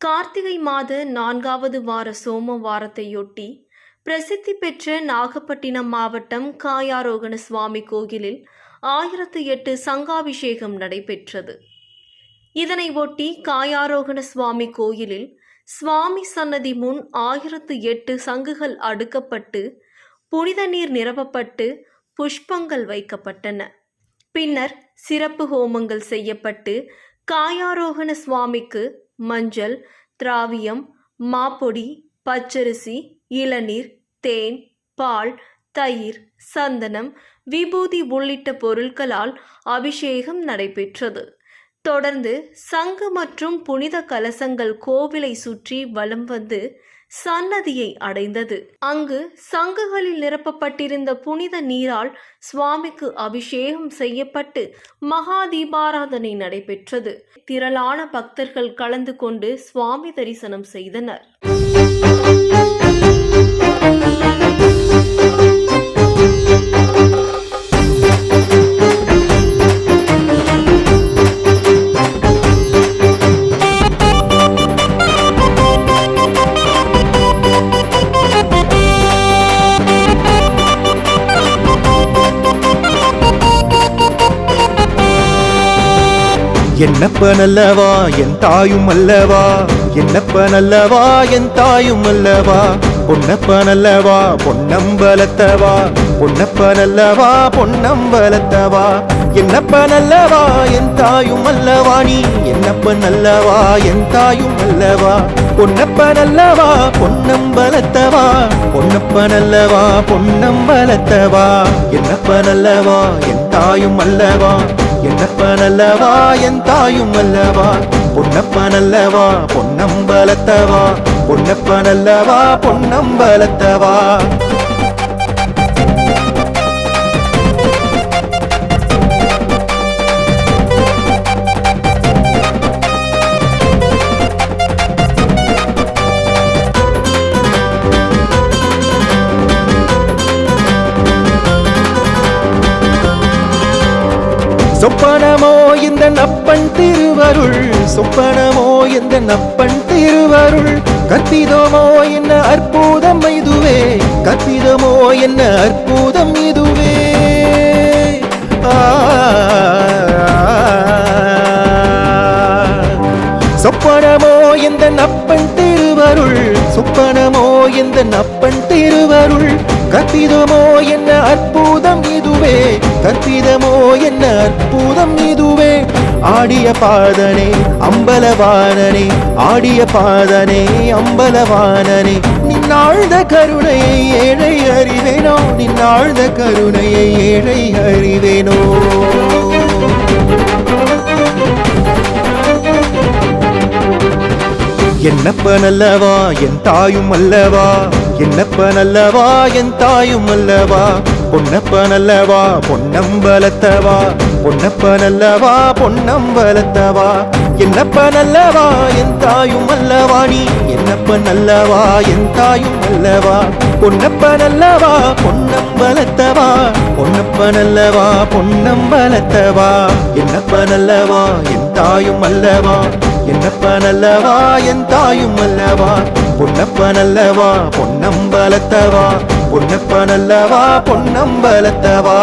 கார்த்திகை மாத 4வது வார சோமவாரத்தையொட்டி பிரசித்தி பெற்ற நாகப்பட்டினம் மாவட்டம் காயாரோகண சுவாமி கோயிலில் 1008 சங்காபிஷேகம் நடைபெற்றது. இதனை ஒட்டி காயாரோகண சுவாமி கோயிலில் சுவாமி சன்னதி முன் 1008 சங்குகள் அடுக்கப்பட்டு புனித நீர் நிரப்பப்பட்டு புஷ்பங்கள் வைக்கப்பட்டன. பின்னர் சிறப்பு ஹோமங்கள் செய்யப்பட்டு காயாரோகண சுவாமிக்கு மஞ்சள், திராவியம், மாப்பொடி, பச்சரிசி, இளநீர், தேன், பால், தயிர், சந்தனம், விபூதி உள்ளிட்ட பொருட்களால் அபிஷேகம் நடைபெற்றது. தொடர்ந்து சங்கு மற்றும் புனித கலசங்கள் கோவிலை சுற்றி வலம் வந்து சன்னதியை அடைந்தது. அங்கு சங்குகளில் நிரப்பப்பட்டிருந்த புனித நீரால் சுவாமிக்கு அபிஷேகம் செய்யப்பட்டு மகா தீபாராதனை நடைபெற்றது. திரளான பக்தர்கள் கலந்து கொண்டு சுவாமி தரிசனம் செய்தனர். என்னப்ப நல்லவா என் தாயும் அல்லவா, என்னப்ப நல்லவா என் தாயும் அல்லவா, பொன்னப்ப நல்லவா பொன்னம்பலத்தவா, பொன்னப்ப நல்லவா பொன்னம்பலத்தவா, என்னப்ப நல்லவா என் தாயும் அல்லவா, நீ என்னப்ப நல்லவா என் தாயும் அல்லவா, பொன்னப்ப நல்லவா பொன்னம்பலத்தவா, பொன்னப்ப நல்லவா பொன்னம்பலத்தவா, என்னப்ப நல்லவா என் தாயும் அல்லவா, என்னப்ப நல்லவா என் தாயும் அல்லவா, பொன்னப்ப நல்லவா பொன்னம்பலத்தவா, பொன்னப்ப நல்லவா பொன்னம்பலத்தவா. சொப்பனமோ இந்த நப்பன் திருவருள், சொப்பனமோ இந்த நப்பன் திருவருள், கற்பிதமோ என்ன அற்புதம் இதுவே, கற்பிதமோ என்ன அற்புதம் இதுவே. சொப்பனமோ இந்த நப்பன் திருவருள், சொப்பனமோ இந்த நப்பன் திருவருள், கற்பிதமோ என்ன அற்புதம் இதுவே, கற்பிதமோ என்ன அற்புதம் இதுவே. ஆடிய பாதனே அம்பலவானனே, ஆடிய பாதனே அம்பலவானனே, நின்னாழ்ந்த கருணையை ஏழை அறிவேனோ, நின்னாழ்ந்த கருணையை ஏழை அறிவேனோ. என்னப்ப நல்லவா என் தாயும் அல்லவா, என்னப்ப நல்லவா என் தாயும் அல்லவா, பொன்னப்ப நல்லவா பொன்னம்பலத்தவா, பொன்னப்ப நல்லவா பொன்னம்பலத்தவா, என்னப்ப நல்லவா என் தாயும் அல்லவா, நீ என்னப்ப நல்லவா என் தாயும் அல்லவா, பொன்னப்ப நல்லவா பொன்னம்பலத்தவா, பொன்னப்ப நல்லவா பொன்னம்பலத்தவா, என்னப்ப நல்லவா என் தாயும் அல்லவா, என்னப்ப நல்லவா என் தாயும் அல்லவா, பொன்னப்ப நல்லவா பொன்னம்பலத்தவா, பொன்னப்ப நல்லவா பொன்னம்பலத்தவா.